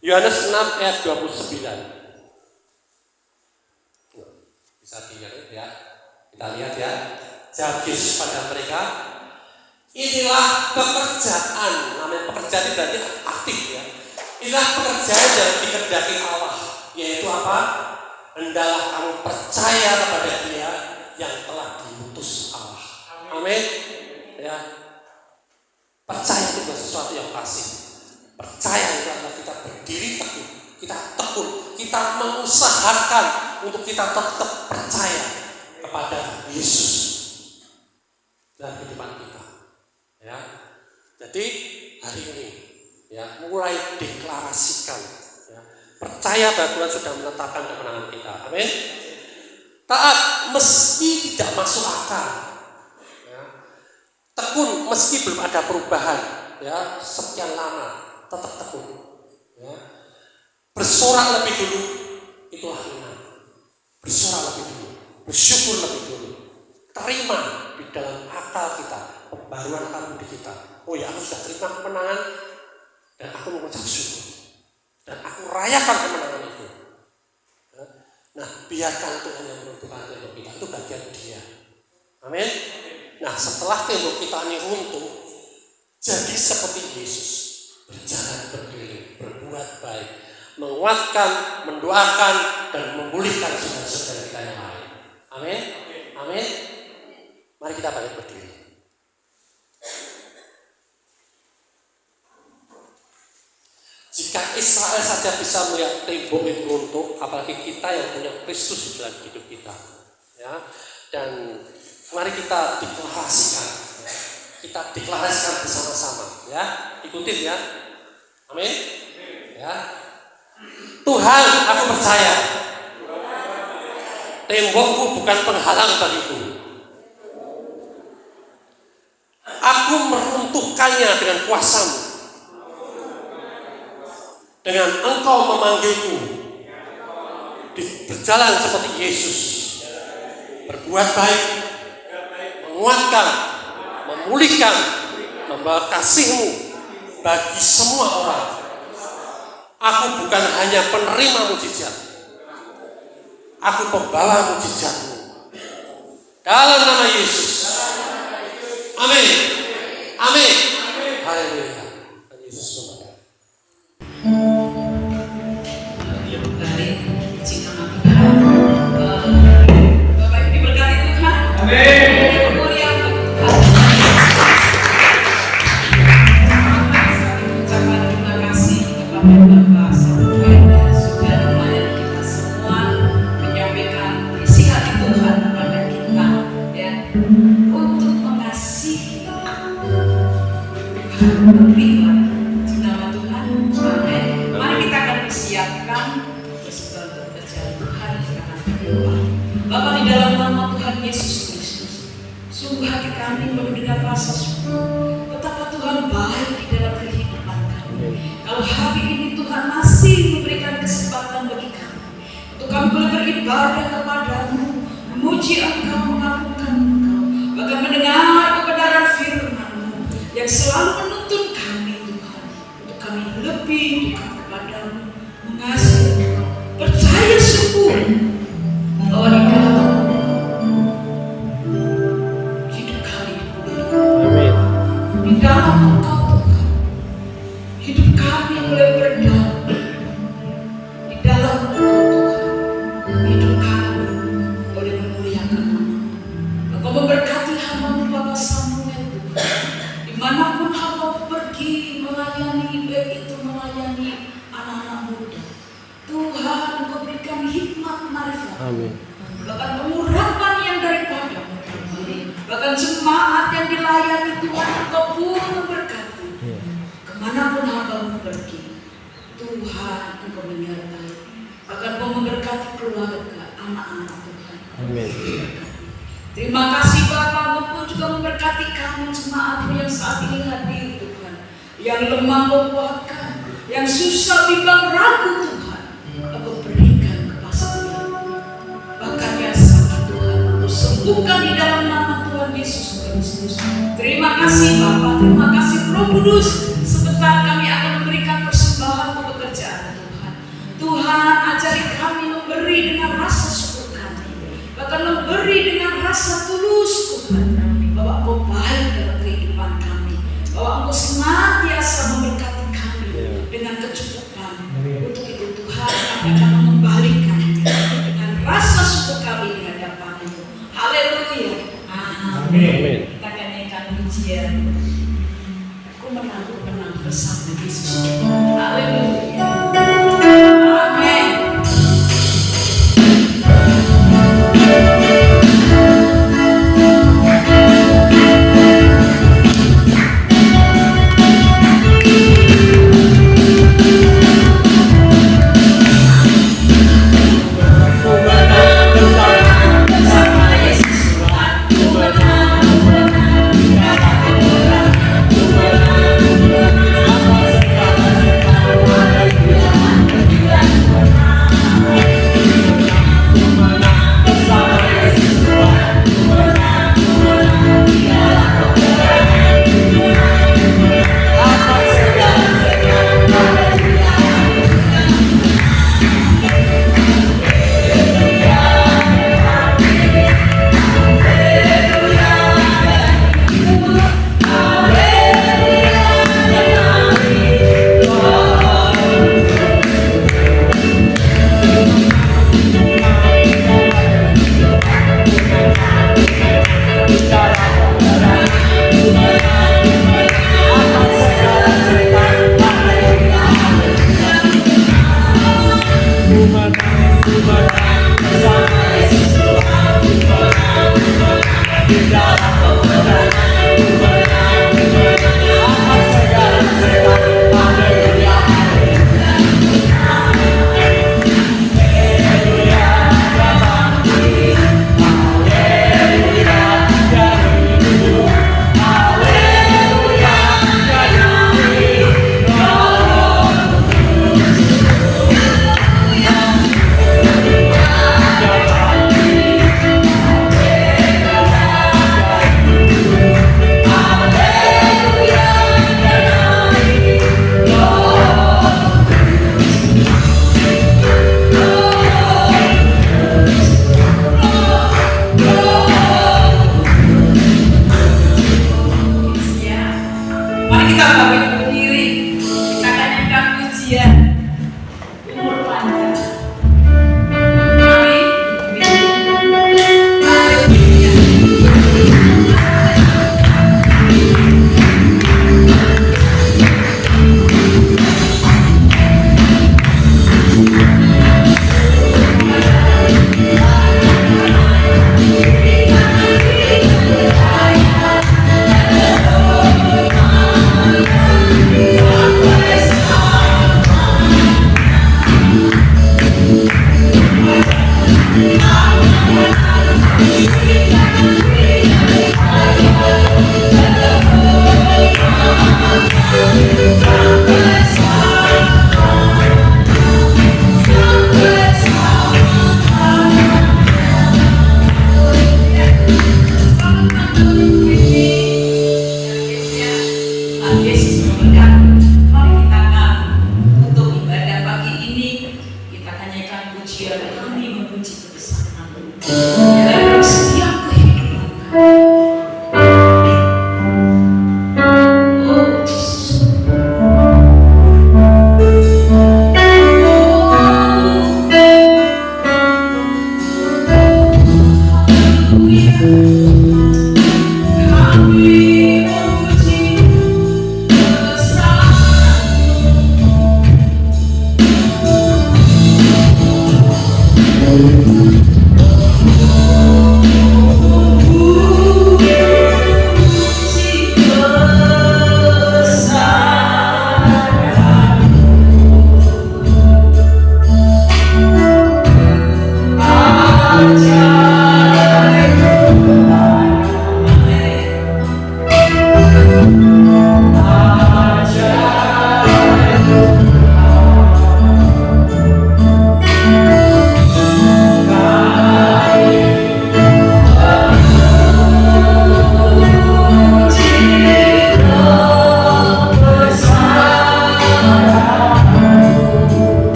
Yohanes 6 ayat 29. Bisa dilihat ya. Kita lihat ya. Jawab Yesus pada mereka, inilah pekerjaan. Namanya pekerjaan itu berarti aktif ya. Inilah pekerjaan yang dikehendaki Allah, yaitu apa? Hendaklah kamu percaya kepada Dia yang telah diutus Allah. Amin. Ya. Percaya itu bukan sesuatu yang pasif. Percaya itu adalah kita berdiri teguh, kita tekun, kita mengusahakan untuk kita tetap percaya kepada Yesus dalam kehidupan kita. Ya. Jadi hari ini ya mulai deklarasikan ya, percaya bahwa Tuhan sudah menetapkan kemenangan kita. Amin. Taat meski tidak masuk akal. Ya. Tekun meski belum ada perubahan ya, sekian lama tetap tekun ya. Bersorak lebih dulu, itulah iman. Bersorak lebih dulu, bersyukur lebih dulu, terima di dalam akal kita, pembaruan akal budi kita. Oh ya, aku sudah terima kemenangan dan aku mengucap syukur dan aku rayakan kemenangan itu. Nah, biarkan Tuhan yang menentukan tembok kita, itu bagian Dia. Amin. Nah, setelah tembok kita ini runtuh, jadi seperti Yesus, berjalan berkeliling, berbuat baik, menguatkan, mendoakan, dan memulihkan saudara-saudara kita yang lain. Amin. Amin. Mari kita balik berdiri. Jika Israel saja bisa melihat tembok itu runtuh, apalagi kita yang punya Kristus di dalam hidup kita. Ya. Dan mari kita deklarasikan. Kita deklarasikan bersama-sama. Ya. Ikutin ya. Amin. Ya. Tuhan, aku percaya. Tembokku bukan penghalang bagiku. Aku meruntuhkannya dengan kuasa-Mu. Dengan Engkau memanggilku berjalan seperti Yesus, berbuat baik, menguatkan, memulihkan, membawa kasih-Mu bagi semua orang. Aku bukan hanya penerima mujizat, aku pembawa mujizat-Mu. Dalam nama Yesus. Amin. Amin. Haleluya. Yesus memberkati. Bapak Ibu diberkati Tuhan. Amin. Kemuliaan bagi Tuhan. Ucapan terima kasih kepada Bapak Samuel yang sudah melayani kita semua, menyampaikan isi hati Tuhan kepada kita ya, untuk mengasihi Tuhan, beriman di nama Tuhan. Amin. Mari kita akan bersiapkan untuk berjalan Tuhan kita akan berdoa. Bapak, di dalam nama Tuhan Yesus Kristus, sungguh hati kami mendengar rasa syukur betapa Tuhan baik di dalam kehidupan kami. Kalau hari ini Tuhan masih memberikan kesempatan bagi kami untuk kami boleh beribadah kepadamu, memuji Engkau, mengagungkan Engkau, bahkan mendengar kebenaran firman-Mu yang selalu menuntun kami Tuhan, untuk kami lebih dekat kepadamu, mengasihi Engkau, percaya syukur bahwa di dalam hidup kami dipulihkan. Amin. Di dalam Engkau Tuhan, hidup kami boleh berdamai. Di dalam Engkau Tuhan, hidup kami boleh memuliakan nama-Mu. Engkau memberkati hamba-Mu Bapak Samuel Tuhan, dimanapun hamba-Mu pergi melayani, baik itu melayani anak-anak muda. Tuhan, Engkau berikan hikmat marifat. Amin. Bahkan pengurapan yang daripada bahkan jemaat yang dilayani Tuhan, Engkau pun memberkati. Kemanapun hamba-Mu pergi, Tuhan Engkau menyertai. Bahkan Engkau memberkati keluarga, anak-anak Tuhan. Amin. Terima kasih Bapa, Engkau juga memberkati kami jemaat-Mu yang saat ini hadir Tuhan, yang lemah menguatkan, yang susah bimbang ragu Tuhan, Engkau berikan kepastian. Bahkan yang sakit Tuhan, Engkau sembuhkan di dalam nama Tuhan Yesus Kristus. Terima kasih Bapa, terima kasih Roh Kudus. Sebentar kami akan memberikan persembahan untuk pekerjaan Tuhan. Tuhan, ajari kami memberi dengan rasa syukur kami. Bahkan beri dengan rasa tulus Tuhan, bahwa Engkau baik dalam kehidupan kami, bahwa Engkau senantiasa memberkati kami dengan kecukupan. Untuk itu Tuhan, kami akan mengembalikan dengan rasa syukur kami di hadapan-Mu. Haleluya. Amin. Kita akan nyanyikan pujian Aku Menang bersama Yesus. Haleluya. Amin.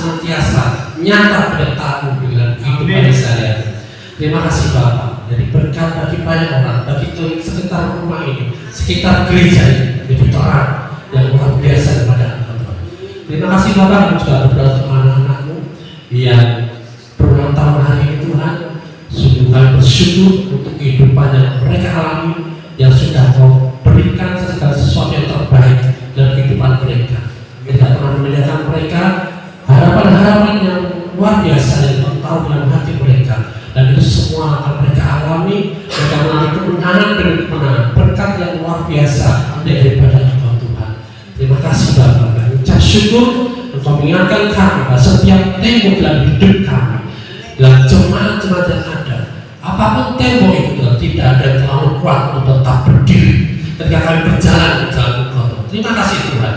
senantiasa nyata bertamu dengan kehidupan saya. Terima kasih Bapak. Jadi berkat bagi banyak orang, bagi sekitar rumah ini, sekitar gereja ini, jadi terang yang luar biasa kepada Bapak. Terima kasih Bapak, kami juga berdoa untuk anak-anakmu yang berulang tahun hari ini Tuhan. Sungguh kami bersyukur untuk kehidupan yang mereka alami, yang sudah Kau berikan segala sesuatu yang terbaik dalam kehidupan mereka. Tidak pernah membedakan mereka harapan-harapan yang luar biasa yang Kau tahu dalam hati mereka, dan itu semua akan mereka alami. Mereka mengalami kemenangan demi kemenangan, berkat yang luar biasa daripada Engkau Tuhan. Terima kasih Bapak. Kami ucap syukur Engkau mengingatkan kami bahwa setiap tembok dalam hidup kami, dalam jemaat-jemaat yang ada, apapun tembok itu tidak ada yang terlalu kuat untuk tetap berdiri ketika kami berjalan di jalan Engkau. Terima kasih Tuhan,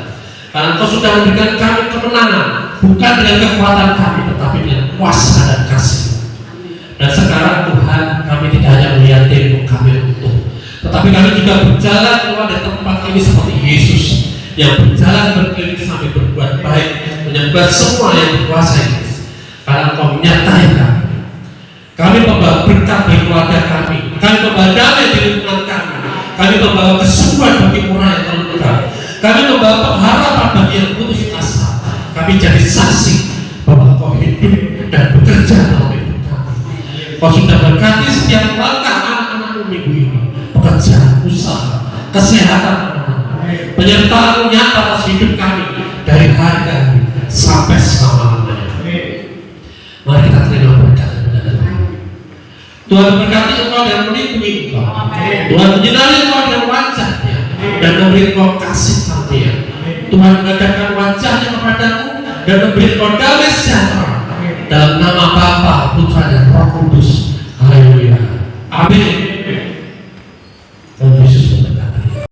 karena Engkau sudah memberikan kami kemenangan, bukan dengan kekuatan kami, tetapi dengan kuasa dan kasih. Dan sekarang Tuhan, kami tidak hanya melihat tembok kami utuh, tetapi kami juga berjalan keluar dari tempat ini seperti Yesus yang berjalan berkeliling sambil berbuat baik, menyembah semua yang berkuasa ini. Karena Engkau menyertai kami. Kami membawa berkat bagi keluarga kami membawa damai di lingkungan kami membawa kesembuhan bagi orang yang terluka, kami membawa pengharapan bagi yang putus asa. Kami jadi saksi bahwa Kau hidup dan bekerja dalam hidup kami. Kau sudah berkati setiap langkah anak-anakmu minggu ini, pekerjaan, usaha, kesehatan anak-anak, penyertaan nyata atas hidup kami dari hari ke hari sampai selama-lamanya. Mari kita terima berkat daripada Tuhan. Tuhan berkati Engkau dan melindungi Engkau. Tuhan menyinari Engkau dengan wajah-Nya dan memberi Engkau kasih karunia. Tuhan menghadapkan wajah-Nya kepadamu dan memberi Engkau damai sejahtera. Dalam nama Bapa, Putra dan Roh Kudus. Haleluya. Amin.